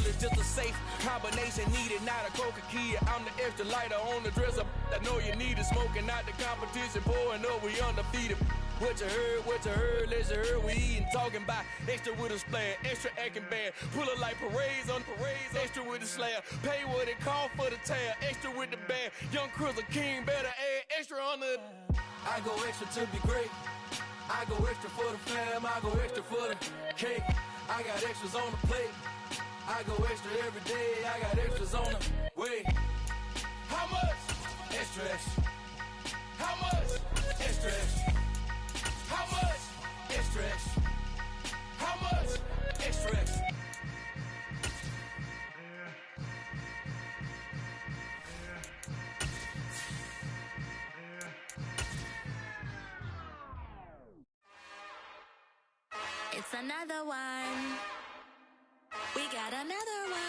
is just a safe combination needed, not a coca key. I'm the extra lighter on the dresser. I know you need it, smoking out the competition, pouring up, we undefeated. What you heard, let's hear we eatin', talking about extra with a splash, extra acting bad, pull it like parades on parades, extra with the slab, pay what it call for the tab, extra with the band, young Chris a king, better add extra on the. I go extra to be great, I go extra for the fam, I go extra for the cake, I got extras on the plate, I go extra every day, I got extras on the way. How much? Extra, extra. How much? Extra, extra. How much? Extra, extra. How much? Extra, extra. It's another one. We got another one.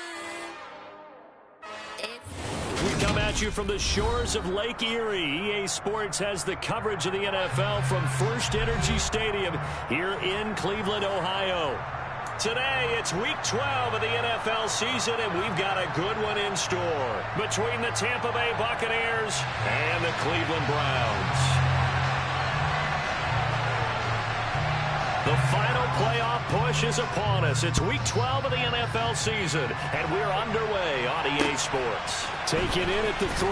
We come at you from the shores of Lake Erie. EA Sports has the coverage of the NFL from First Energy Stadium here in Cleveland, Ohio. Today, it's Week 12 of the NFL season, and we've got a good one in store between the Tampa Bay Buccaneers and the Cleveland Browns. The final playoff push is upon us. It's Week 12 of the NFL season, and we're underway on EA Sports. Take it in at the 3.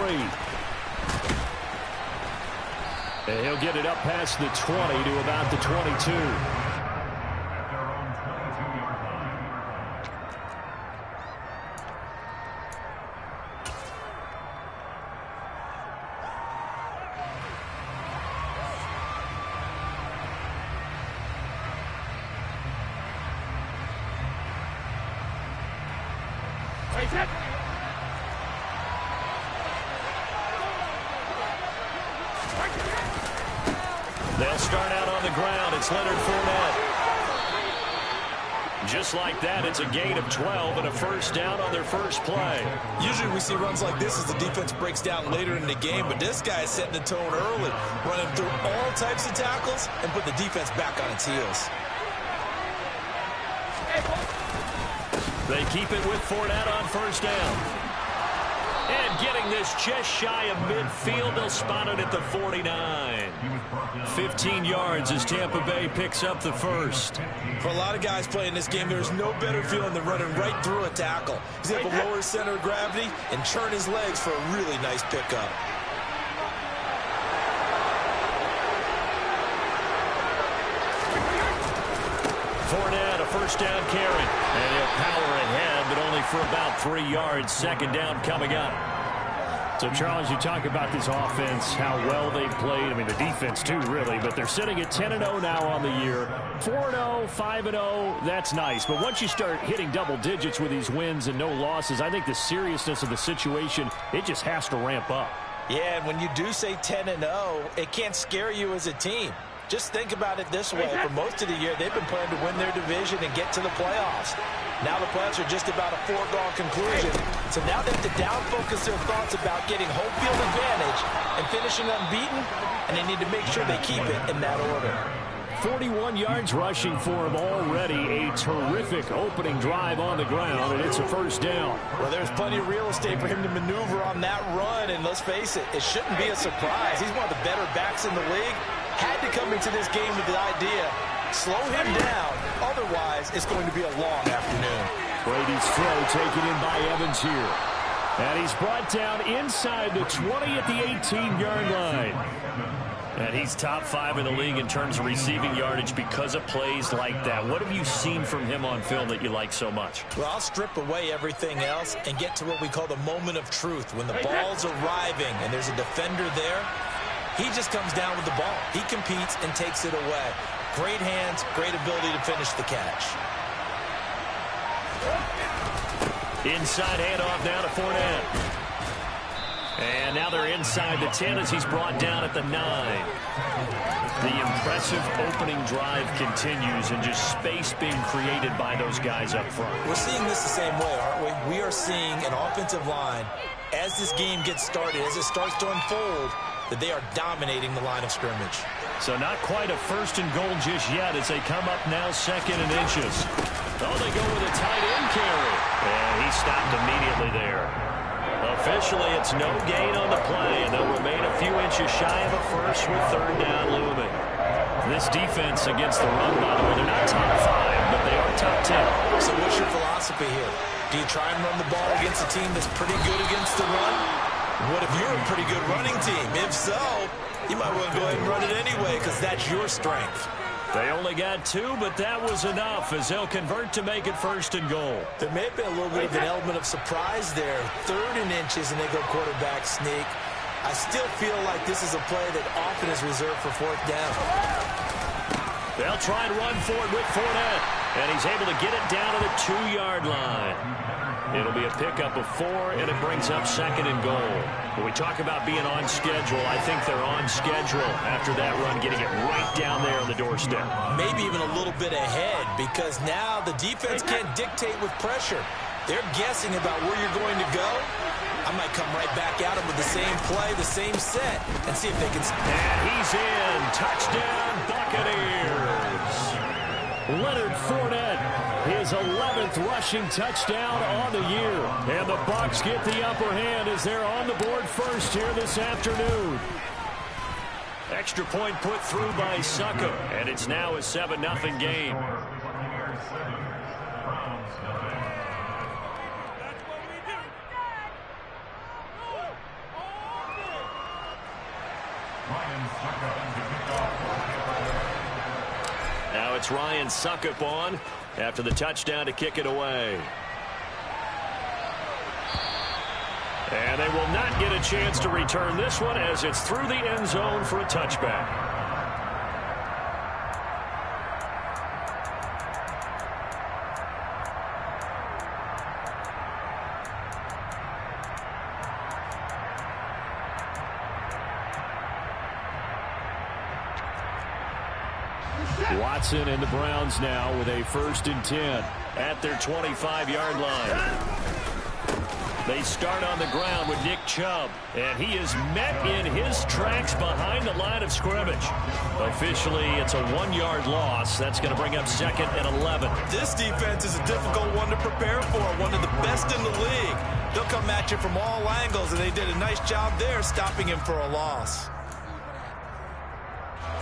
And he'll get it up past the 20 to about the 22. They'll start out on the ground. It's Leonard Fournette. Just like that, it's a gain of 12 and a first down on their first play. Usually we see runs like this as the defense breaks down later in the game, but this guy is setting the tone early, running through all types of tackles and put the defense back on its heels. They keep it with Fournette on first down. And getting this just shy of midfield, they'll spot it at the 49. 15 yards as Tampa Bay picks up the first. For a lot of guys playing this game, there's no better feeling than running right through a tackle. He's able to lower his center of gravity and churn his legs for a really nice pickup. Fournette, a first down carry. And he'll power ahead, but only for about 3 yards. Second down coming up. So, Charles, you talk about this offense, how well they've played. I mean, the defense, too, really. But they're sitting at 10-0 now on the year. 4-0, 5-0, that's nice. But once you start hitting double digits with these wins and no losses, I think the seriousness of the situation, it just has to ramp up. Yeah, and when you do say 10-0, it can't scare you as a team. Just think about it this way. For most of the year, they've been playing to win their division and get to the playoffs. Now the playoffs are just about a foregone conclusion. So now they have to down-focus their thoughts about getting home field advantage and finishing unbeaten, and they need to make sure they keep it in that order. 41 yards rushing for him already. A terrific opening drive on the ground, and it's a first down. Well, there's plenty of real estate for him to maneuver on that run, and let's face it, it shouldn't be a surprise. He's one of the better backs in the league. Had to come into this game with the idea, slow him down, otherwise it's going to be a long afternoon. Brady's throw taken in by Evans here. And he's brought down inside the 20 at the 18-yard line. And he's top 5 in the league in terms of receiving yardage because of plays like that. What have you seen from him on film that you like so much? Well, I'll strip away everything else and get to what we call the moment of truth. When the ball's arriving and there's a defender there, he just comes down with the ball. He competes and takes it away. Great hands, great ability to finish the catch. Inside handoff now to Fournette. And now they're inside the 10 as he's brought down at the 9. The impressive opening drive continues and just space being created by those guys up front. We're seeing this the same way, aren't we? We are seeing an offensive line, as this game gets started, as it starts to unfold, that they are dominating the line of scrimmage. So not quite a first and goal just yet as they come up now second and inches. Oh, they go with a tight end carry. And immediately there. Officially, it's no gain on the play, and they'll remain a few inches shy of a first with third down looming. This defense against the run, by the way, they're not top 5, but they are top 10. So what's your philosophy here? Do you try and run the ball against a team that's pretty good against the run? What if you're a pretty good running team? If so, you might want to go ahead and run it anyway because that's your strength. They only got 2, but that was enough as they'll convert to make it first and goal. There may have been a little bit of an element of surprise there. 3rd and inches, and they go quarterback sneak. I still feel like this is a play that often is reserved for 4th down. They'll try and run for it with Fournette, and he's able to get it down to the 2-yard line. It'll be a pickup of 4, and it brings up 2nd and goal. When we talk about being on schedule, I think they're on schedule after that run, getting it right down there on the doorstep. Maybe even a little bit ahead, because now the defense can't dictate with pressure. They're guessing about where you're going to go. I might come right back at them with the same play, the same set, and see if they can... And he's in. Touchdown, Buccaneers. Leonard Fournette, his 11th rushing touchdown on the year. And the Bucs get the upper hand as they're on the board first here this afternoon. Extra point put through by Succop, and it's now a 7-0 game. Now it's Ryan Succop on after the touchdown to kick it away. And they will not get a chance to return this one as it's through the end zone for a touchback. Watson and the Browns now with a 1st and 10 at their 25-yard line. They start on the ground with Nick Chubb, and he is met in his tracks behind the line of scrimmage. Officially, it's a 1-yard loss. That's going to bring up 2nd and 11. This defense is a difficult one to prepare for, one of the best in the league. They'll come at you from all angles, and they did a nice job there stopping him for a loss.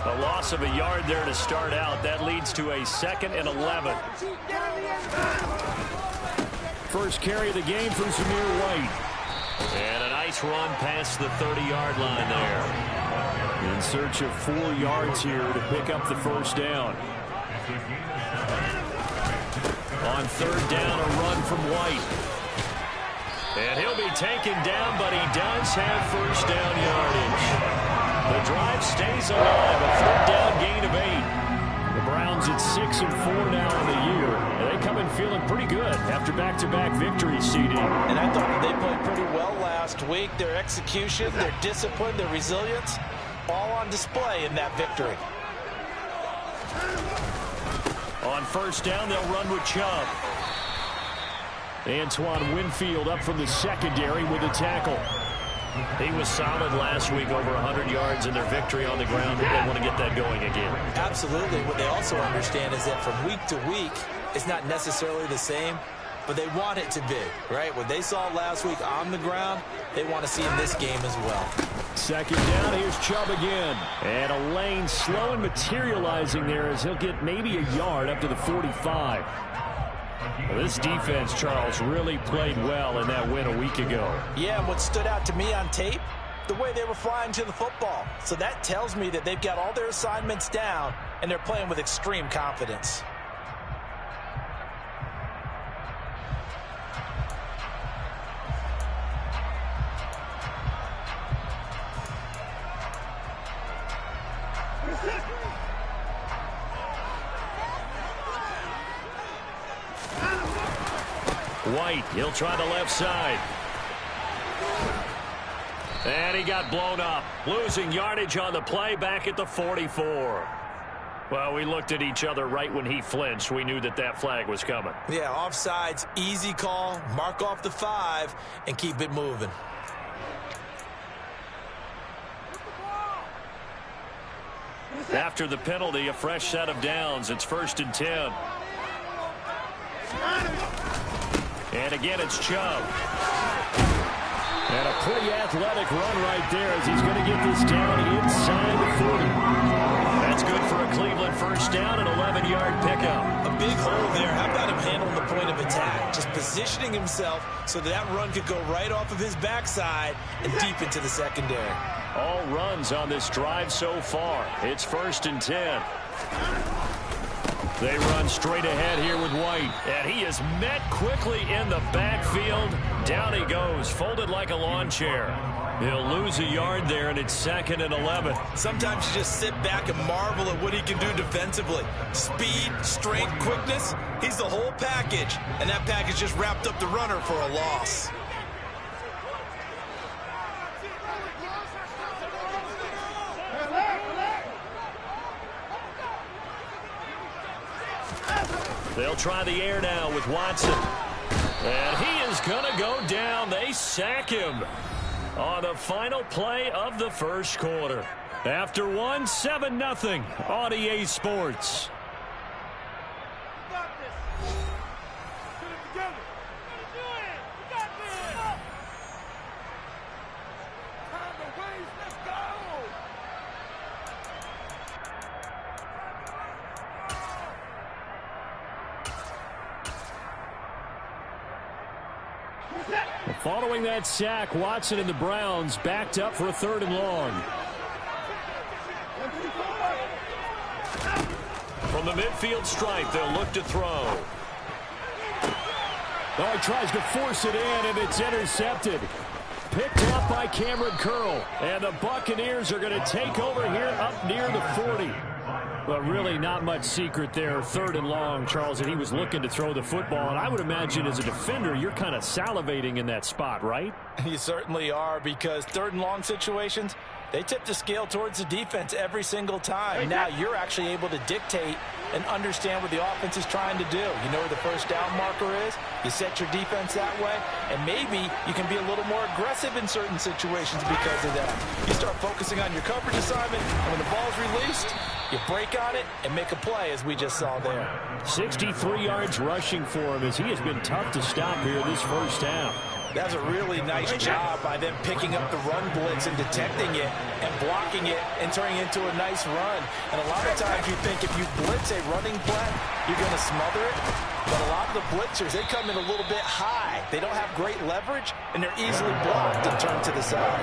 A loss of a yard there to start out. That leads to a 2nd and 11. First carry of the game for Zamir White. And a nice run past the 30-yard line there. In search of 4 yards here to pick up the first down. On 3rd down, a run from White. And he'll be taken down, but he does have first down yardage. The drive stays alive, a 3rd down gain of 8. The Browns at 6-4 now in the year. And they come in feeling pretty good after back-to-back victories, CD. And I thought that they played pretty well last week. Their execution, their discipline, their resilience, all on display in that victory. On 1st down, they'll run with Chubb. Antoine Winfield up from the secondary with a tackle. He was solid last week, over 100 yards in their victory on the ground. They want to get that going again. Absolutely. What they also understand is that from week to week, it's not necessarily the same, but they want it to be, right? What they saw last week on the ground, they want to see in this game as well. 2nd down, here's Chubb again. And a lane slow and materializing there as he'll get maybe a yard up to the 45. Well, this defense, Charles, really played well in that win a week ago. Yeah, and what stood out to me on tape, the way they were flying to the football. So that tells me that they've got all their assignments down, and they're playing with extreme confidence. White, he'll try the left side. And he got blown up. Losing yardage on the play back at the 44. Well, we looked at each other right when he flinched. We knew that that flag was coming. Yeah, offsides, easy call. Mark off the 5 and keep it moving. After the penalty, a fresh set of downs. It's 1st and 10. And again, it's Chubb. And a pretty athletic run right there as he's going to get this down inside the 40. That's good for a Cleveland first down, an 11-yard pickup. A big hole there. How about him handling the point of attack? Just positioning himself so that run could go right off of his backside and deep into the secondary. All runs on this drive so far. It's 1st and 10. They run straight ahead here with White. And he is met quickly in the backfield. Down he goes, folded like a lawn chair. He'll lose a yard there, and it's 2nd and 11. Sometimes you just sit back and marvel at what he can do defensively. Speed, strength, quickness. He's the whole package. And that package just wrapped up the runner for a loss. They'll try the air now with Watson. And he is going to go down. They sack him on the final play of the first quarter. After 7-0 on EA Sports. Following that sack, Watson and the Browns backed up for a 3rd and long. From the midfield stripe, they'll look to throw. Oh, he tries to force it in, and it's intercepted. Picked up by Cameron Curl. And the Buccaneers are going to take over here up near the 40. But really not much secret there. 3rd and long, Charles, and he was looking to throw the football. And I would imagine as a defender, you're kind of salivating in that spot, right? You certainly are, because 3rd and long situations, they tip the scale towards the defense every single time. Now you're actually able to dictate and understand what the offense is trying to do. You know where the first down marker is. You set your defense that way, and maybe you can be a little more aggressive in certain situations because of that. You start focusing on your coverage assignment, and when the ball's released, you break on it and make a play, as we just saw there. 63 yards rushing for him as he has been tough to stop here this first half. That's a really nice job by them picking up the run blitz and detecting it and blocking it and turning it into a nice run. And a lot of times you think if you blitz a running play, you're going to smother it. But a lot of the blitzers, they come in a little bit high. They don't have great leverage, and they're easily blocked and turned to the side.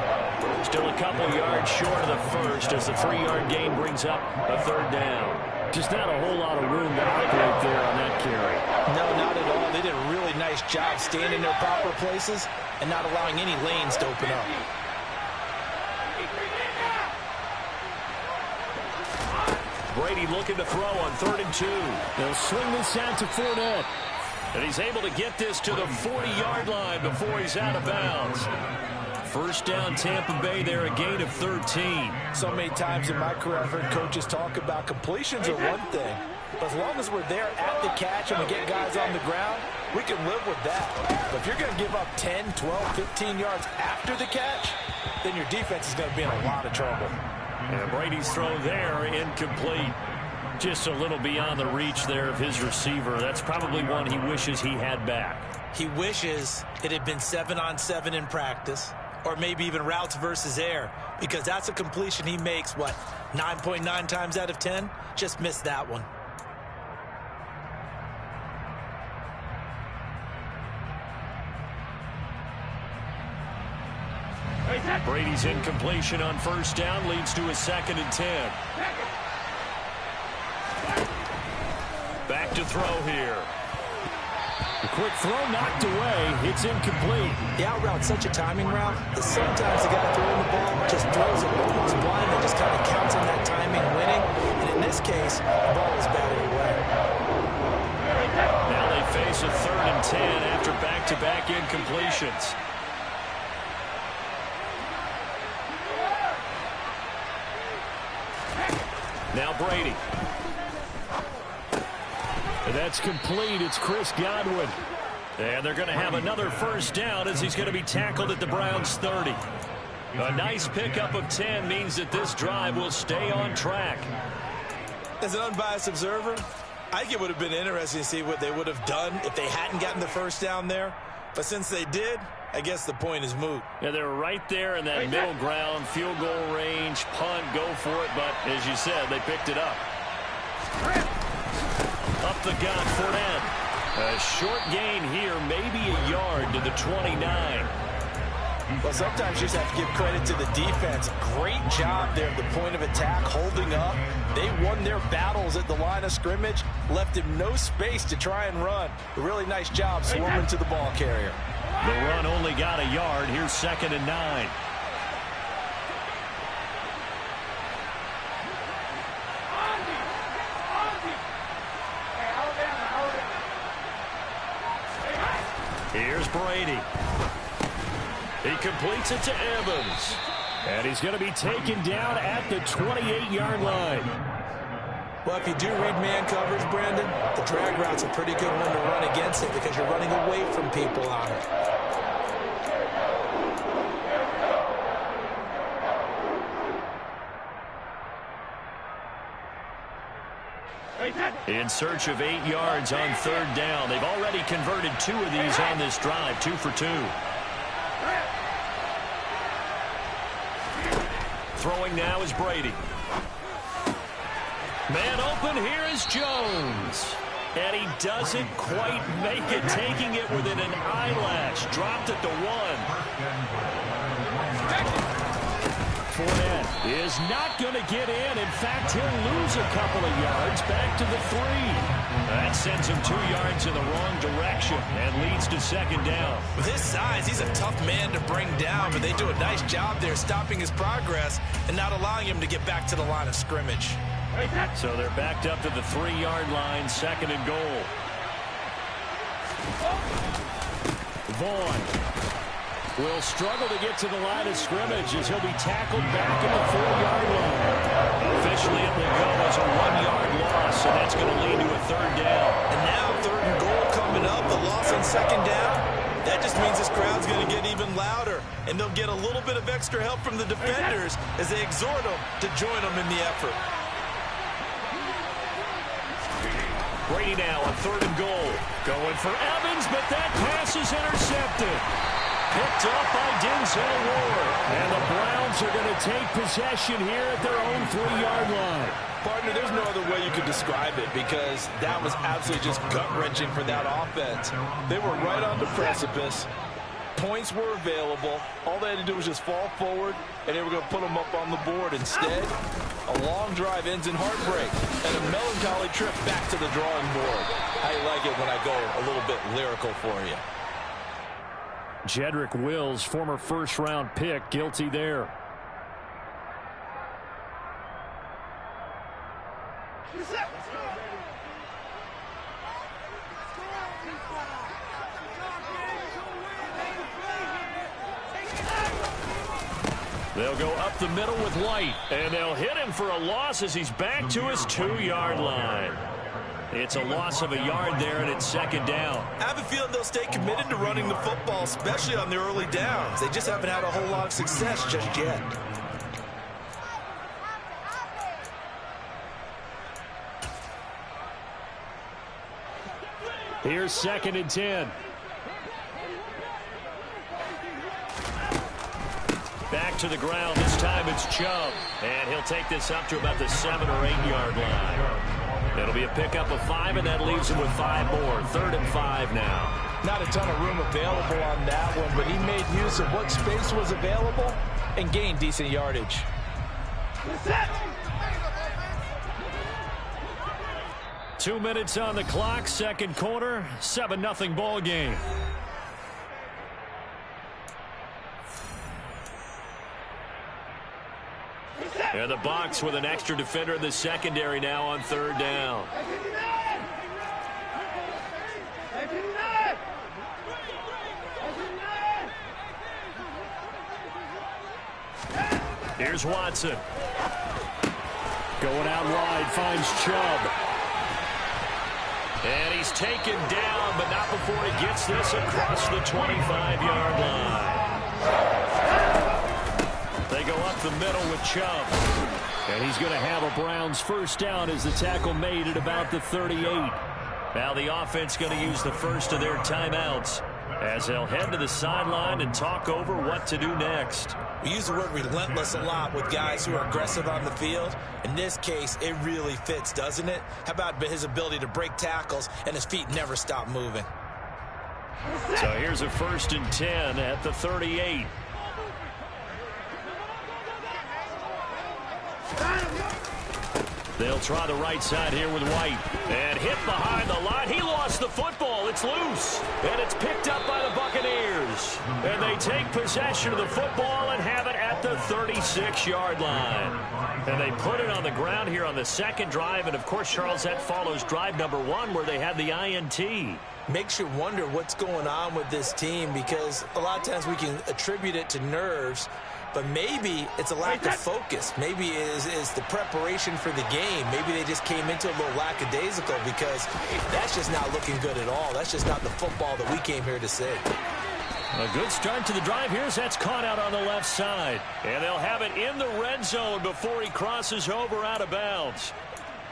Still a couple yards short of the first as the 3-yard gain brings up a 3rd down. Just not a whole lot of room to operate there on that carry. No, not at all. They did a really nice job staying in their proper places and not allowing any lanes to open up. Brady looking to throw on 3rd and 2. They'll swing this out to Fournette. And he's able to get this to the 40-yard line before he's out of bounds. First down, Tampa Bay there, a gain of 13. So many times in my career, I've heard coaches talk about completions are one thing. But as long as we're there at the catch and we get guys on the ground, we can live with that. But if you're going to give up 10, 12, 15 yards after the catch, then your defense is going to be in a lot of trouble. And Brady's throw there, incomplete. Just a little beyond the reach there of his receiver. That's probably one he wishes he had back. He wishes it had been 7-on-7 in practice, or maybe even routes versus air, because that's a completion he makes, 9.9 times out of 10? Just missed that one. Brady's incompletion on first down leads to a 2nd and 10. Back to throw here. The quick throw knocked away. It's incomplete. The out route's such a timing route that sometimes the guy throwing the ball just throws it almost blind and just kind of counts on that timing winning. And in this case, the ball was batted away. Now they face a 3rd and 10 after back-to-back incompletions. Now Brady. And that's complete. It's Chris Godwin. And they're going to have another first down as he's going to be tackled at the Browns' 30. A nice pickup of 10 means that this drive will stay on track. As an unbiased observer, I think it would have been interesting to see what they would have done if they hadn't gotten the first down there. But since they did, I guess the point is moot. Yeah, they're right there in that middle ground, field goal range, punt, go for it. But as you said, they picked it up. Up the gut, Fournette. A short gain here, maybe a yard to the 29. Well, sometimes you just have to give credit to the defense. Great job there at the point of attack, holding up. They won their battles at the line of scrimmage, left him no space to try and run. A really nice job swarming to the ball carrier. The run only got a yard. Here's 2nd and 9. Here's Brady. He completes it to Evans. And he's going to be taken down at the 28-yard line. Well, if you do read man coverage, Brandon, the drag route's a pretty good one to run against it because you're running away from people on it. In search of 8 yards on 3rd down. They've already converted 2 of these on this drive, 2 for 2. Throwing now is Brady. Man open, here is Jones. And he doesn't quite make it, taking it within an eyelash. Dropped at the 1. Fournette is not going to get in. In fact, he'll lose a couple of yards back to the 3. That sends him 2 yards in the wrong direction and leads to 2nd down. With his size, he's a tough man to bring down, but they do a nice job there stopping his progress and not allowing him to get back to the line of scrimmage. So they're backed up to the 3-yard line, 2nd and goal. Vaughn will struggle to get to the line of scrimmage as he'll be tackled back at the 4-yard line. Officially, it will go as a 1-yard loss, and that's going to lead to a 3rd down. And now 3rd and goal coming up, the loss on 2nd down. That just means this crowd's going to get even louder, and they'll get a little bit of extra help from the defenders as they exhort them to join them in the effort. Brady now on 3rd and goal. Going for Evans, but that pass is intercepted. Picked up by Denzel Ward. And the Browns are going to take possession here at their own 3-yard line. Partner, there's no other way you could describe it because that was absolutely just gut-wrenching for that offense. They were right on the precipice. Points were available. All they had to do was just fall forward, and they were going to put them up on the board. Instead, a long drive ends in heartbreak and a melancholy trip back to the drawing board. How you like it when I go a little bit lyrical for you? Jedrick Wills, former first-round pick, guilty there. They'll go up the middle with White, and they'll hit him for a loss as he's back to his 2-yard line. It's a loss of a yard there, and it's 2nd down. I have a feeling they'll stay committed to running the football, especially on their early downs. They just haven't had a whole lot of success just yet. Here's 2nd and 10. Back to the ground. This time it's Chubb. And he'll take this up to about the 7 or 8 yard line. It'll be a pickup of 5, and that leaves him with 5 more. 3rd and 5 now. Not a ton of room available on that one, but he made use of what space was available and gained decent yardage. 2 minutes on the clock, 2nd quarter, 7-0 ball game. And the Bucs with an extra defender in the secondary now on 3rd down. Here's Watson. Going out wide, finds Chubb. And he's taken down, but not before he gets this across the 25-yard line. They go up the middle with Chubb. And he's going to have a Browns first down as the tackle made at about the 38. Now the offense going to use the first of their timeouts as they'll head to the sideline and talk over what to do next. We use the word relentless a lot with guys who are aggressive on the field. In this case, it really fits, doesn't it? How about his ability to break tackles and his feet never stop moving? So here's a 1st and 10 at the 38. They'll try the right side here with White. And hit behind the line. He lost the football. It's loose. And it's picked up by the Buccaneers. And they take possession of the football and have it at the 36-yard line. And they put it on the ground here on the second drive. And, of course, Charles, that follows drive number 1 where they had the INT. Makes you wonder what's going on with this team because a lot of times we can attribute it to nerves, but maybe it's a lack of focus. Maybe it is the preparation for the game. Maybe they just came into a little lackadaisical because that's just not looking good at all. That's just not the football that we came here to see. A good start to the drive here as that's caught out on the left side. And they'll have it in the red zone before he crosses over out of bounds.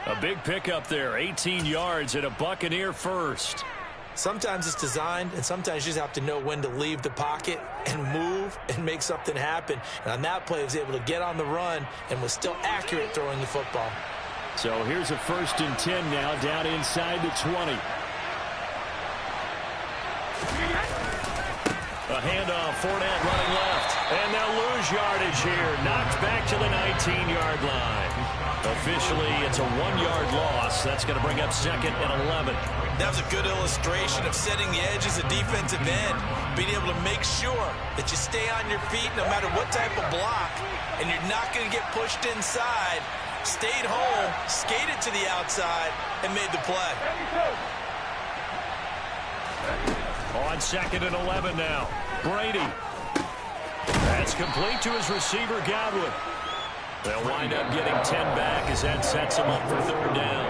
A big pickup there, 18 yards and a Buccaneer first. Sometimes it's designed, and sometimes you just have to know when to leave the pocket and move and make something happen. And on that play, he was able to get on the run and was still accurate throwing the football. So here's a 1st and 10 now down inside the 20. A handoff, Fournette running left. And they'll lose yardage here. Knocked back to the 19-yard line. Officially, it's a 1-yard loss. That's going to bring up 2nd and 11. That was a good illustration of setting the edge as a defensive end, being able to make sure that you stay on your feet no matter what type of block, and you're not going to get pushed inside. Stayed home, skated to the outside, and made the play. On 2nd and 11 now. Brady. That's complete to his receiver, Godwin. They'll wind up getting 10 back as that sets them up for 3rd down.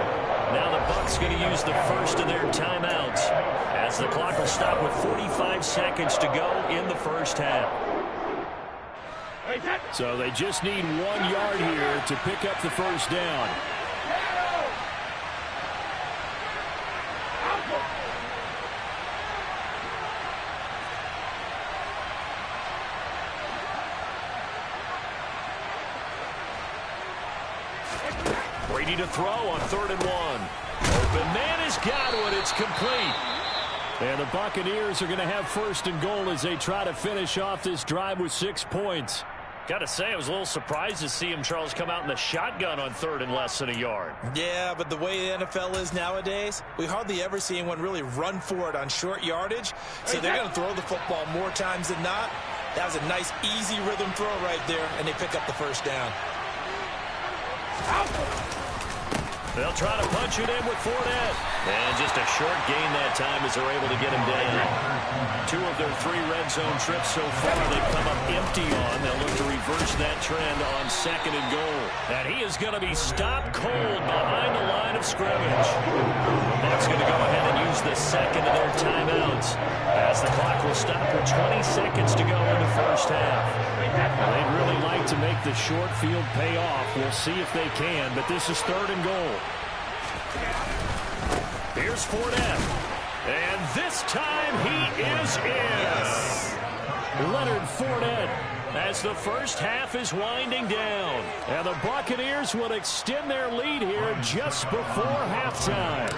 Now the Bucs going to use the first of their timeouts as the clock will stop with 45 seconds to go in the first half. So they just need 1 yard here to pick up the first down. Brady to throw on 3rd and 1. Open man is Godwin. It's complete. And the Buccaneers are going to have 1st and goal as they try to finish off this drive with 6 points. Got to say, I was a little surprised to see him, Charles, come out in the shotgun on 3rd and less than a yard. Yeah, but the way the NFL is nowadays, we hardly ever see anyone really run for it on short yardage. So they're going to throw the football more times than not. That was a nice, easy rhythm throw right there, and they pick up the first down. They'll try to punch it in with Fournette. And just a short gain that time as they're able to get him down. 2 of their 3 red zone trips so far they've come up empty on. They'll look to reverse that trend on 2nd and goal. And he is going to be stopped cold behind the line of scrimmage. Bucs going to go ahead and use the 2nd of their timeouts as the clock will stop with 20 seconds to go in the first half. They'd really like to make the short field pay off. We'll see if they can, but this is 3rd and goal. Here's Fournette. And this time he is in. Leonard Fournette as the first half is winding down. And the Buccaneers will extend their lead here just before halftime.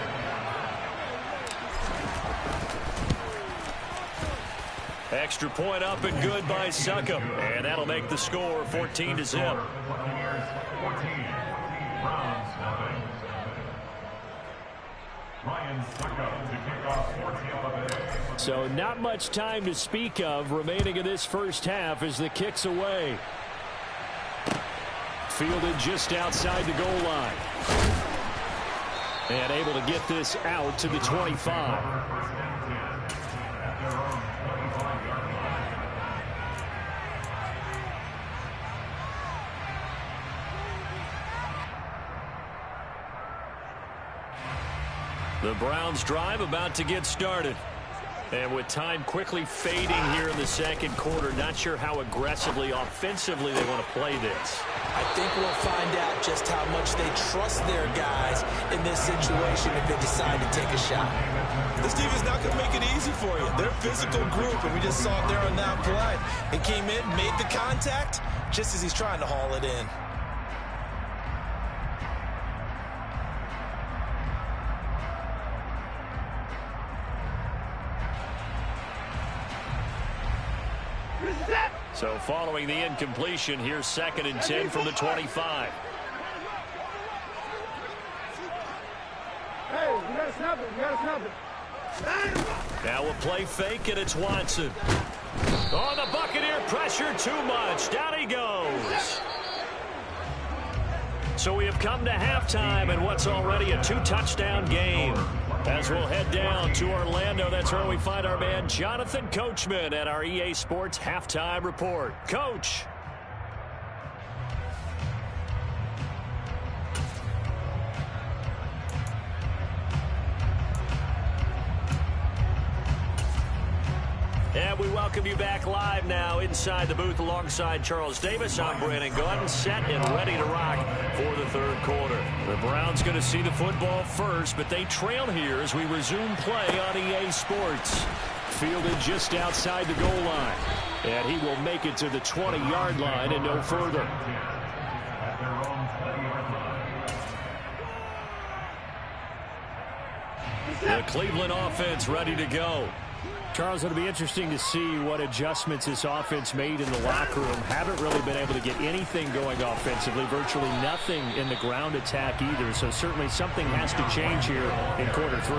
Extra point up and good by Succop. And that'll make the score 14-0. So not much time to speak of remaining in this first half as the kick's away. Fielded just outside the goal line. And able to get this out to the 25. The Browns drive about to get started. And with time quickly fading here in the second quarter, not sure how aggressively, offensively they want to play this. I think we'll find out just how much they trust their guys in this situation if they decide to take a shot. This defense not going to make it easy for you. They're a physical group, and we just saw it there on that play. He came in, made the contact, just as he's trying to haul it in. So following the incompletion, here's 2nd and 10 from the 25. Hey, you gotta snap it. You gotta snap it. Now a play fake, and it's Watson. Oh, the Buccaneer pressure too much. Down he goes. So we have come to halftime in what's already a 2-touchdown game. As we'll head down to Orlando, that's where we find our man Jonathan Coachman at our EA Sports Halftime Report. Coach. And we welcome you back live now inside the booth alongside Charles Davis. I'm Brandon Gordon, set and ready to rock for the 3rd quarter. The Browns going to see the football first, but they trail here as we resume play on EA Sports. Fielded just outside the goal line. And he will make it to the 20-yard line and no further. The Cleveland offense ready to go. Charles, it'll be interesting to see what adjustments this offense made in the locker room. Haven't really been able to get anything going offensively, virtually nothing in the ground attack either. So certainly something has to change here in quarter 3.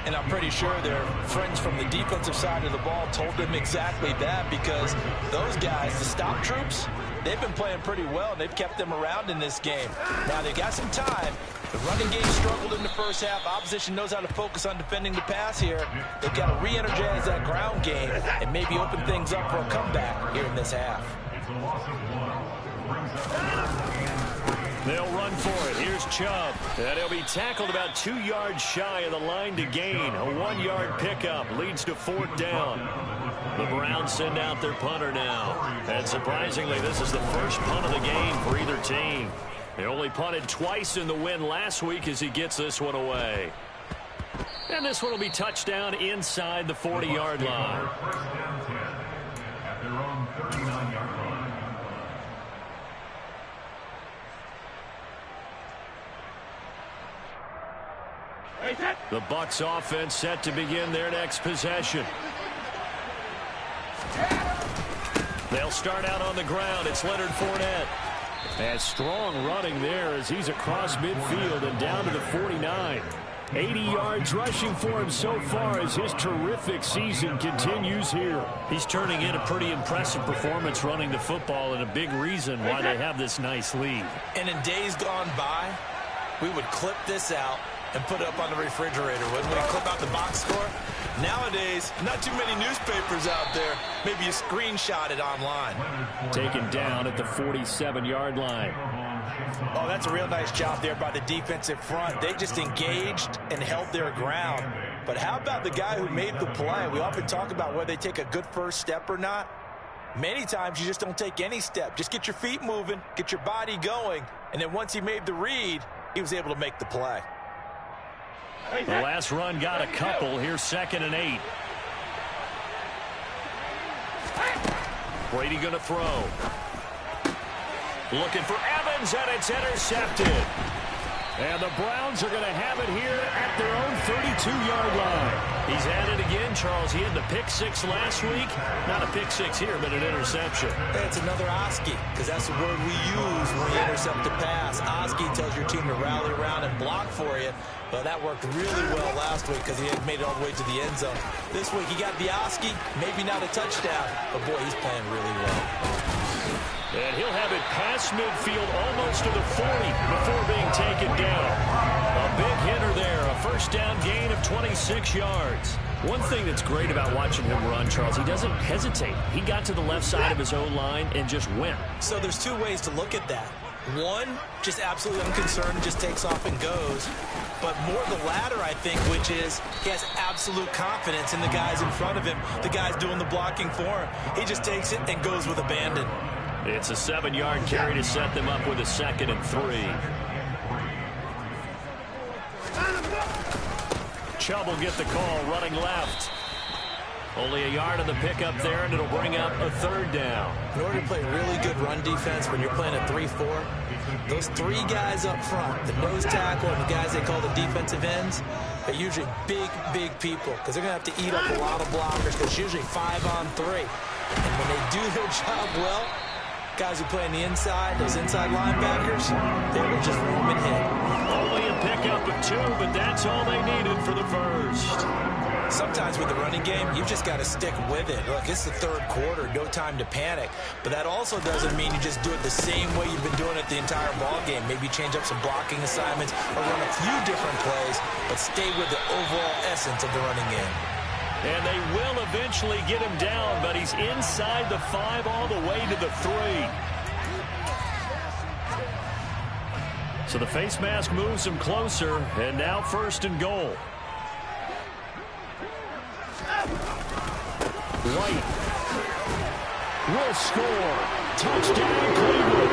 And I'm pretty sure their friends from the defensive side of the ball told them exactly that, because those guys, the stop troops, they've been playing pretty well, and they've kept them around in this game. Now, they got some time. The running game struggled in the first half. Opposition knows how to focus on defending the pass here. They've got to re-energize that ground game and maybe open things up for a comeback here in this half. They'll run for it. Here's Chubb. And he'll be tackled about 2 yards shy of the line to gain. A 1-yard pickup leads to 4th down. The Browns send out their punter now. And surprisingly, this is the first punt of the game for either team. They only punted twice in the win last week as he gets this one away. And this one will be touchdown inside the 40-yard line. The Bucs offense set to begin their next possession. They'll start out on the ground. It's Leonard Fournette. And strong running there as he's across midfield and down to the 49. 80 yards rushing for him so far as his terrific season continues here. He's turning in a pretty impressive performance running the football, and a big reason why they have this nice lead. And in days gone by, we would clip this out and put it up on the refrigerator, wouldn't we? Clip out the box score. Nowadays, not too many newspapers out there. Maybe you screenshot it online. Taken down at the 47-yard line. Oh, that's a real nice job there by the defensive front. They just engaged and held their ground. But how about the guy who made the play? We often talk about whether they take a good first step or not. Many times you just don't take any step. Just get your feet moving, get your body going, and then once he made the read, he was able to make the play. The last run got a couple. Here's 2nd and 8. Brady going to throw. Looking for Evans, and it's intercepted. And the Browns are going to have it here at their own 32-yard line. He's at it again, Charles. He had the pick 6 last week. Not a pick 6 here, but an interception. It's another Oski, because that's the word we use when you intercept a pass. Oski tells your team to rally around and block for you. But that worked really well last week because he had made it all the way to the end zone. This week he got the Oski, maybe not a touchdown, but boy, he's playing really well. And he'll have it past midfield almost to the 40 before being taken down. A big hitter there, a first down gain of 26 yards. One thing that's great about watching him run, Charles, he doesn't hesitate. He got to the left side of his own line and just went. So there's two ways to look at that. One, just absolutely unconcerned, just takes off and goes. But more the latter, I think, which is he has absolute confidence in the guys in front of him, the guys doing the blocking for him. He just takes it and goes with abandon. It's a 7-yard carry to set them up with a 2nd and 3. Chubb will get the call, running left. Only a yard on the pickup there, and it'll bring up a 3rd down. In order to play really good run defense when you're playing a 3-4, those 3 guys up front, the nose tackle and the guys they call the defensive ends, they're usually big, big people because they're going to have to eat up a lot of blockers because it's usually 5-on-3. And when they do their job well, guys who play on the inside, those inside linebackers, they will just roam and hit. Only a pickup of 2, but that's all they needed for the first. Sometimes with the running game, you've just got to stick with it. Look, it's the 3rd quarter, no time to panic. But that also doesn't mean you just do it the same way you've been doing it the entire ball game. Maybe change up some blocking assignments or run a few different plays, but stay with the overall essence of the running game. And they will eventually get him down, but he's inside the 5 all the way to the 3. So the face mask moves him closer, and now 1st and goal. White will score. Touchdown, Cleveland.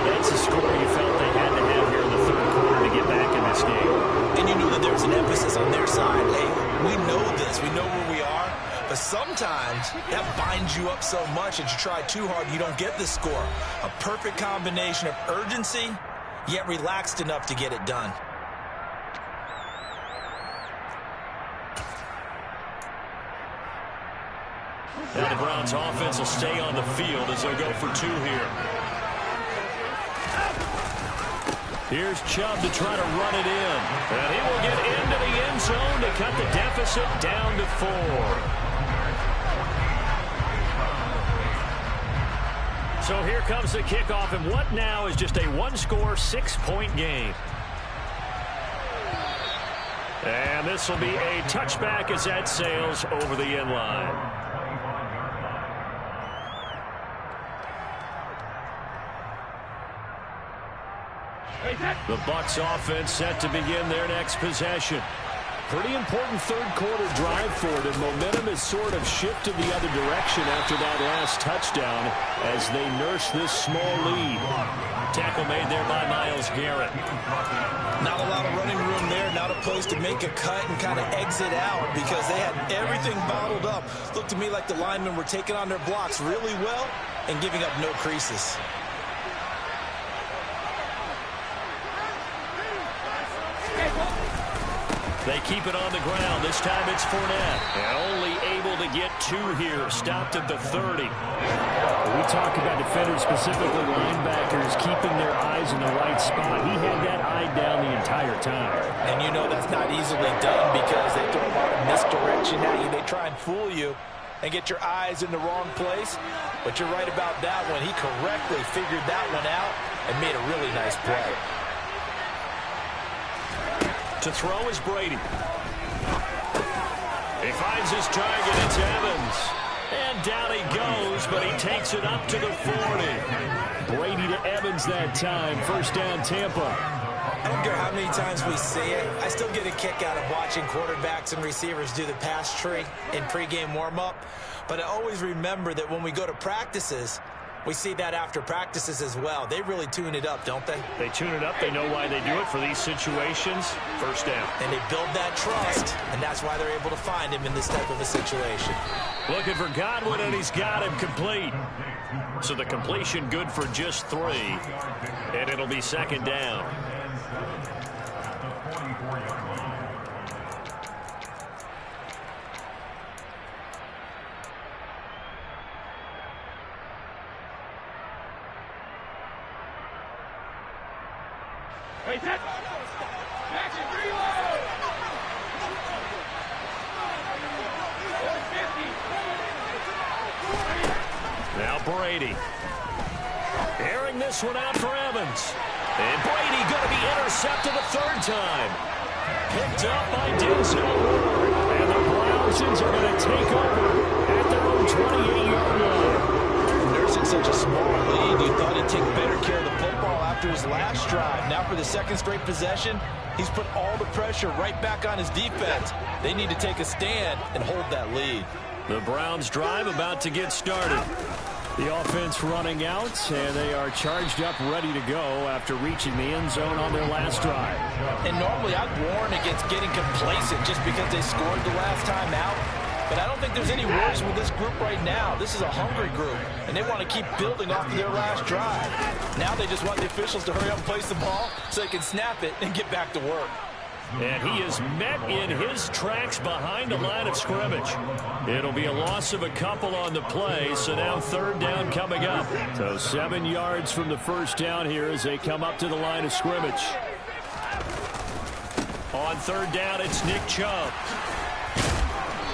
That's a score you felt they had to have here in the 3rd quarter to get back in this game. And you know that there's an emphasis on their side. Hey, we know this. We know where we are. But sometimes that binds you up so much that you try too hard, you don't get the score. A perfect combination of urgency, yet relaxed enough to get it done. Now the Browns offense will stay on the field as they'll go for 2 here. Here's Chubb to try to run it in. And he will get into the end zone to cut the deficit down to 4. So here comes the kickoff, and what now is just a 1-score, 6-point game. And this will be a touchback as that sails over the end line. The Bucs offense set to begin their next possession. Pretty important 3rd quarter drive for it, and momentum has sort of shifted the other direction after that last touchdown as they nurse this small lead. Tackle made there by Myles Garrett. Not a lot of running room there, not a place to make a cut and kind of exit out because they had everything bottled up. Looked to me like the linemen were taking on their blocks really well and giving up no creases. They keep it on the ground. This time it's Fournette. And only able to get 2 here. Stopped at the 30. We talk about defenders, specifically linebackers, keeping their eyes in the right spot. He had that eye down the entire time. And you know that's not easily done because they throw a lot of misdirection at you. They try and fool you and get your eyes in the wrong place. But you're right about that one. He correctly figured that one out and made a really nice play. To throw is Brady. He finds his target. It's Evans. And down he goes, but he takes it up to the 40. Brady to Evans that time. 1st down, Tampa. I don't care how many times we see it. I still get a kick out of watching quarterbacks and receivers do the pass tree in pregame warm-up. But I always remember that when we go to practices, we see that after practices as well. They really tune it up, don't they? They tune it up. They know why they do it for these situations. 1st down. And they build that trust, and that's why they're able to find him in this type of a situation. Looking for Godwin, and he's got him complete. So the completion good for just 3. And it'll be 2nd down. Wait, that. Action, reload. 50. Now Brady. Airing this one out for Evans. And Brady going to be intercepted a 3rd time. Picked up by Denzel Ward. And the Browns are going to take over at their own 28-yard line. Nursing such a small lead, you thought he'd take better care of the football after his last drive. Now for the 2nd straight possession, he's put all the pressure right back on his defense. They need to take a stand and hold that lead. The Browns drive about to get started. The offense running out, and they are charged up, ready to go after reaching the end zone on their last drive. And normally I'd warn against getting complacent just because they scored the last time out. But I don't think there's any worries with this group right now. This is a hungry group, and they want to keep building off of their last drive. Now they just want the officials to hurry up and place the ball so they can snap it and get back to work. And he is met in his tracks behind the line of scrimmage. It'll be a loss of a couple on the play, so now third down coming up. So 7 yards from the first down here as they come up to the line of scrimmage. On third down, it's Nick Chubb.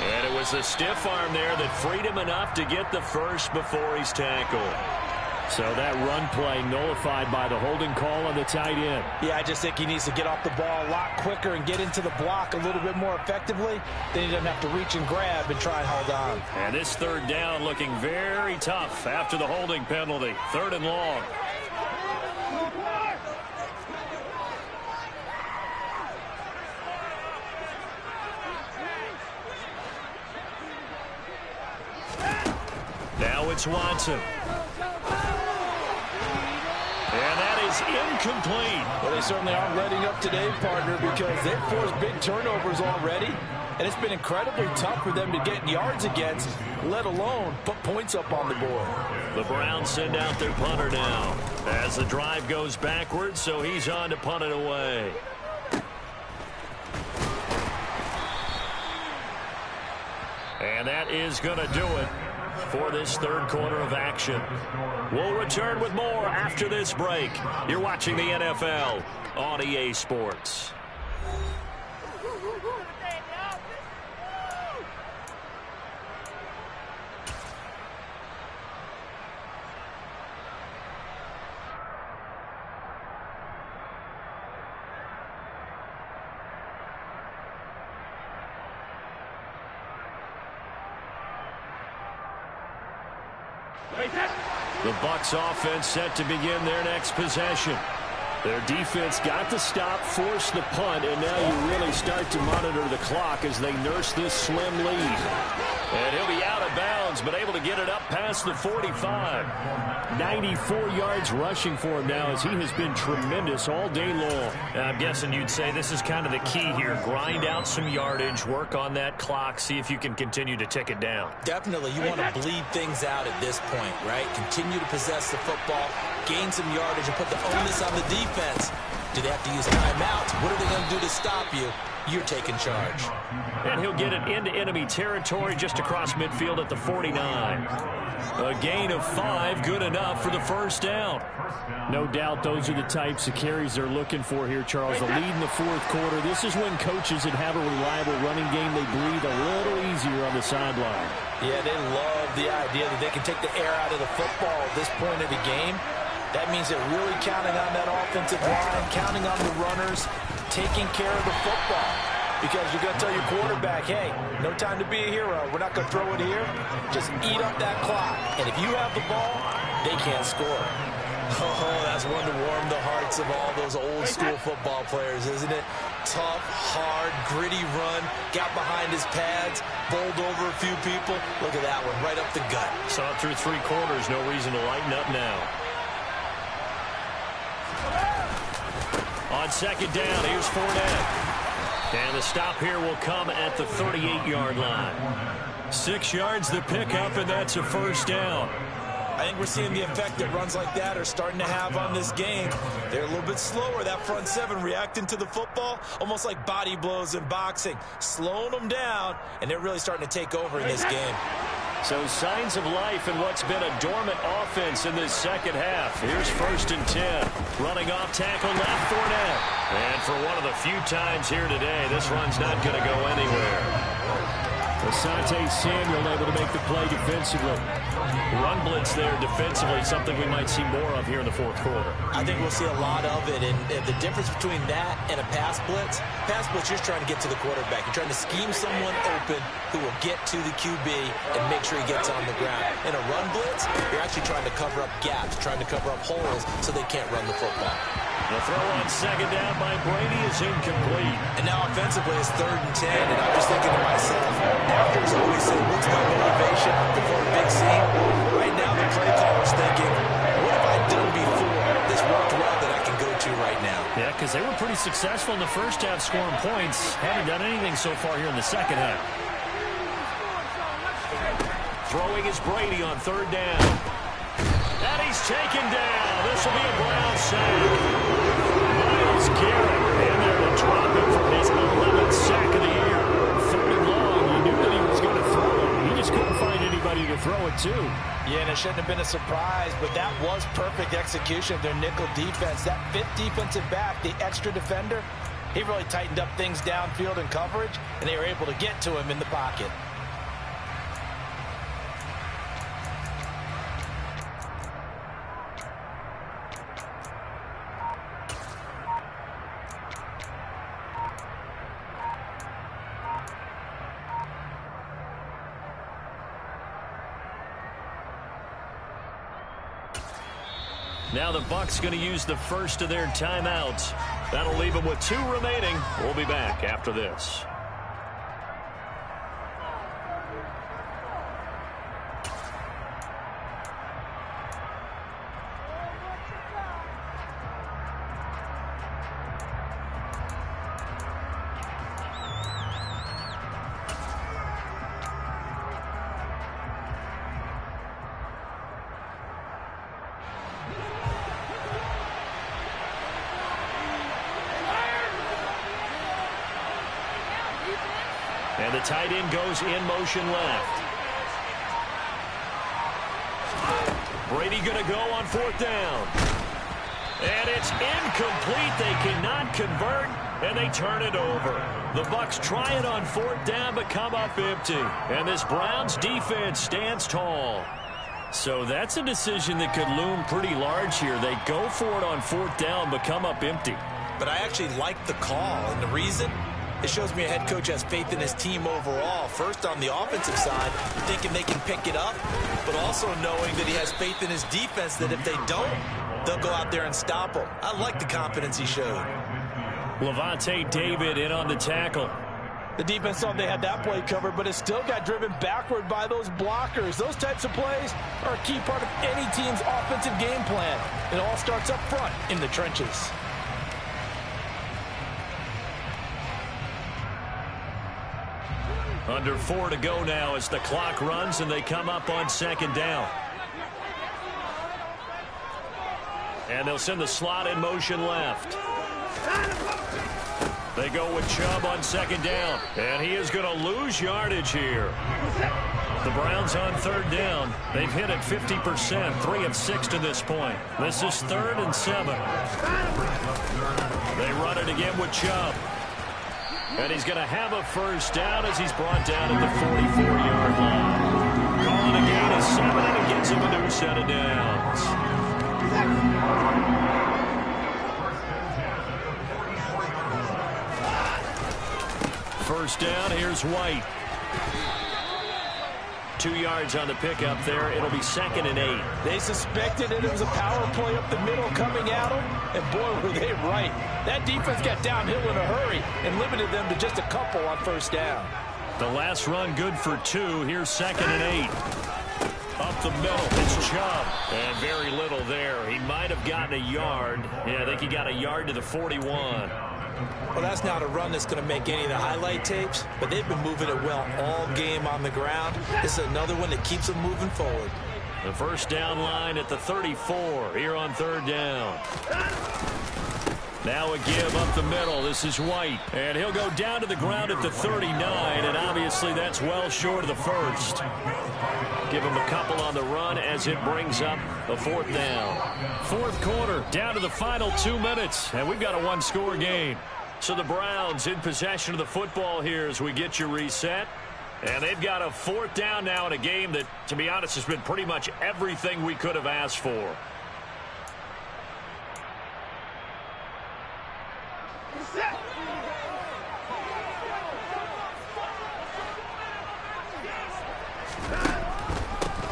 And it was a stiff arm there that freed him enough to get the first before he's tackled. So that run play nullified by the holding call on the tight end. Yeah, I just think he needs to get off the ball a lot quicker and get into the block a little bit more effectively. Then he doesn't have to reach and grab and try and hold on. And this third down looking very tough after the holding penalty. Third and long. Now it's Watson. And that is incomplete. Well, they certainly aren't letting up today, partner, because they've forced big turnovers already. And it's been incredibly tough for them to get yards against, let alone put points up on the board. The Browns send out their punter now as the drive goes backwards, so he's on to punt it away. And that is going to do it for this third quarter of action. We'll return with more after this break. You're watching the NFL on EA Sports. The Bucs offense set to begin their next possession. Their defense got the stop, forced the punt, and now you really start to monitor the clock as they nurse this slim lead. And he'll be out of bounds, but able to get it up past the 45. 94 yards rushing for him now as he has been tremendous all day long. I'm guessing you'd say this is kind of the key here. Grind out some yardage, work on that clock, see if you can continue to tick it down. Definitely, you want to bleed things out at this point, right? Continue to possess the football, gain some yardage, and put the onus on the defense. Do they have to use timeouts? What are they going to do to stop you? You're taking charge. And he'll get it into enemy territory just across midfield at the 49. A gain of 5, good enough for the first down. No doubt those are the types of carries they're looking for here, Charles. The lead in the fourth quarter. This is when coaches that have a reliable running game, they breathe a little easier on the sideline. Yeah, they love the idea that they can take the air out of the football at this point of the game. That means they're really counting on that offensive line, counting on the runners, taking care of the football. Because you're going to tell your quarterback, hey, no time to be a hero. We're not going to throw it here. Just eat up that clock. And if you have the ball, they can't score. Oh, that's one to warm the hearts of all those old school football players, isn't it? Tough, hard, gritty run, got behind his pads, bowled over a few people. Look at that one, right up the gut. Saw it through 3 quarters, no reason to lighten up now. On second down, here's Fournette. And the stop here will come at the 38-yard line. 6 yards the pickup, and that's a first down. I think we're seeing the effect that runs like that are starting to have on this game. They're a little bit slower, that front seven, reacting to the football, almost like body blows in boxing, slowing them down, and they're really starting to take over in this game. So signs of life in what's been a dormant offense in this second half. Here's 1st and 10. Running off tackle left, Fournette. And for one of the few times here today, this run's not going to go anywhere. Asante Samuel able to make the play defensively. Run blitz there defensively, something we might see more of here in the fourth quarter. I think we'll see a lot of it, and the difference between that and a pass blitz, you're trying to get to the quarterback. You're trying to scheme someone open who will get to the QB and make sure he gets on the ground. In a run blitz, you're actually trying to cover up gaps, trying to cover up holes so they can't run the football. The throw on second down by Brady is incomplete. And now offensively it's 3rd and 10, and I'm just thinking to myself, after it's always said, what's my motivation before a big scene? Right now the play call because they were pretty successful in the first half scoring points. Haven't done anything so far here in the second half. Throwing is Brady on third down. And he's taken down. This will be a Brown sack. Myles Garrett in there to drop him from his 11th sack of the year. Third and long. You knew that he was going to throw it. He just couldn't find anybody to throw it to. Yeah, and it shouldn't have been a surprise, but that was perfect execution of their nickel defense. That fifth defensive back, the extra defender, he really tightened up things downfield in coverage, and they were able to get to him in the pocket. Now the Bucs going to use the first of their timeouts. That'll leave them with 2 remaining. We'll be back after this. And the tight end goes in motion left. Brady going to go on fourth down. And it's incomplete. They cannot convert, and they turn it over. The Bucs try it on fourth down, but come up empty. And this Browns defense stands tall. So that's a decision that could loom pretty large here. They go for it on fourth down, but come up empty. But I actually like the call, and the reason? It shows me a head coach has faith in his team overall. First, on the offensive side, thinking they can pick it up, but also knowing that he has faith in his defense that if they don't, they'll go out there and stop them. I like the confidence he showed. Lavonte David in on the tackle. The defense thought they had that play covered, but it still got driven backward by those blockers. Those types of plays are a key part of any team's offensive game plan. It all starts up front in the trenches. Under 4 to go now as the clock runs and they come up on second down. And they'll send the slot in motion left. They go with Chubb on second down. And he is going to lose yardage here. The Browns on third down. They've hit it 50%, 3 of 6 to this point. This is 3rd and 7. They run it again with Chubb. And he's going to have a first down as he's brought down at the 44-yard line. Calling a gain of 7, and it gets him a new set of downs. First down, here's White. 2 yards on the pickup there. It'll be 2nd and 8. They suspected it was a power play up the middle coming at them, and boy, were they right. That defense got downhill in a hurry and limited them to just a couple on first down. The last run good for 2. Here's 2nd and 8. Up the middle, it's Chubb. And very little there. He might have gotten a yard. Yeah, I think he got a yard to the 41. Well, that's not a run that's going to make any of the highlight tapes, but they've been moving it well all game on the ground. This is another one that keeps them moving forward. The first down line at the 34 here on third down. Now a give up the middle. This is White. And he'll go down to the ground at the 39, and obviously that's well short of the first. Give him a couple on the run as it brings up the fourth down. Fourth quarter, down to the final 2 minutes, and we've got a one-score game. So the Browns in possession of the football here as we get you reset. And they've got a fourth down now in a game that, to be honest, has been pretty much everything we could have asked for.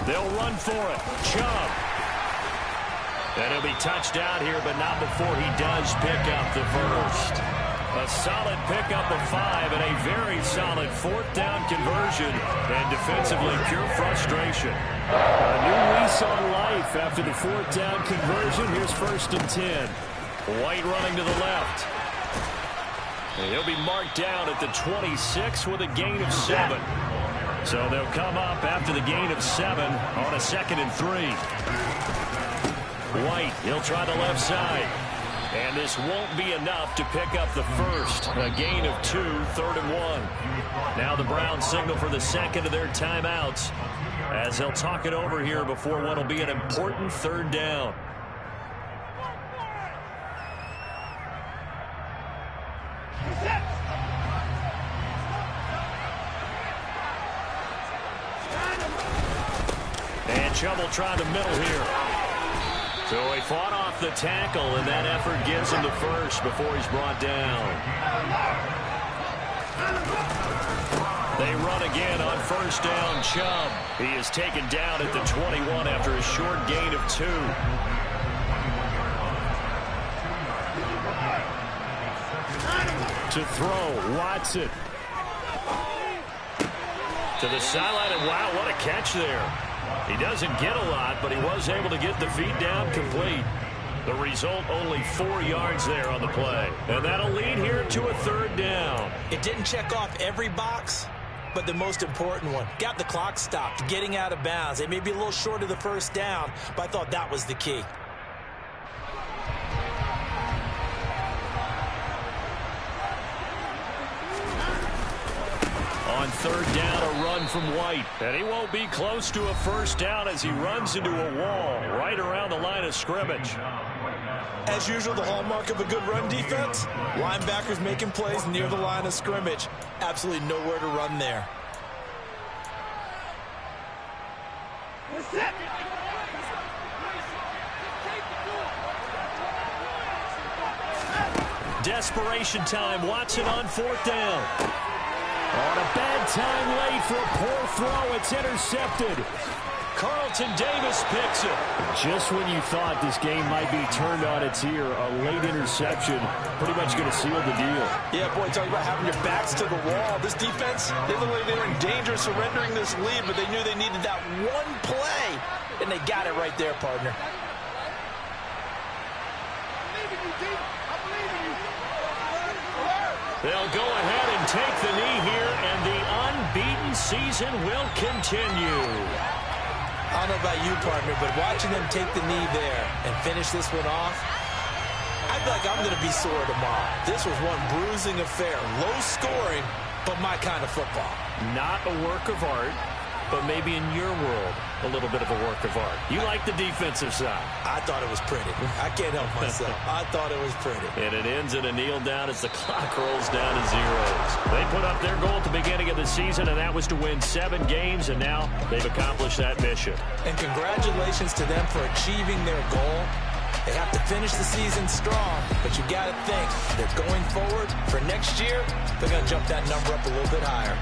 They'll run for it. Chubb. And he'll be touched out here, but not before he does pick up the first. A solid pickup of 5 and a very solid fourth down conversion. And defensively, pure frustration. A new lease on life after the fourth down conversion. Here's 1st and 10. White running to the left. And he'll be marked down at the 26 with a gain of 7. So they'll come up after the gain of 7 on a 2nd and 3. White, he'll try the left side. And this won't be enough to pick up the first. A gain of 2, 3rd and 1. Now the Browns signal for the second of their timeouts as they'll talk it over here before what will be an important 3rd down. And Chubb will try the middle here. So he fought off the tackle, and that effort gives him the first before he's brought down. They run again on 1st down. Chubb. He is taken down at the 21 after a short gain of 2. To throw, Watson. To the sideline, and wow, what a catch there. He doesn't get a lot, but he was able to get the feet down complete. The result, only 4 yards there on the play. And that'll lead here to a 3rd down. It didn't check off every box, but the most important one. Got the clock stopped, getting out of bounds. They may be a little short of the 1st down, but I thought that was the key. On 3rd down, a run from White. And he won't be close to a 1st down as he runs into a wall right around the line of scrimmage. As usual, the hallmark of a good run defense, linebackers making plays near the line of scrimmage. Absolutely nowhere to run there. Desperation time. Watson on 4th down. On a bad time late for a poor throw. It's intercepted. Carlton Davis picks it. Just when you thought this game might be turned on its ear, a late interception pretty much going to seal the deal. Yeah, boy, talk about having your backs to the wall. This defense, they look like they were in danger of surrendering this lead, but they knew they needed that one play, and they got it right there, partner. They'll go ahead and take the knee here, and the unbeaten season will continue. I don't know about you, partner, but watching them take the knee there and finish this one off, I feel like I'm going to be sore tomorrow. This was one bruising affair. Low scoring, but my kind of football. Not a work of art, but maybe in your world, a little bit of a work of art. You like the defensive side. I thought it was pretty. I can't help myself. I thought it was pretty. And it ends in a kneel down as the clock rolls down to zeros. They put up their goal at the beginning of the season, and that was to win 7 games, and now they've accomplished that mission. And congratulations to them for achieving their goal. They have to finish the season strong, but you got to think that going forward for next year, they're going to jump that number up a little bit higher.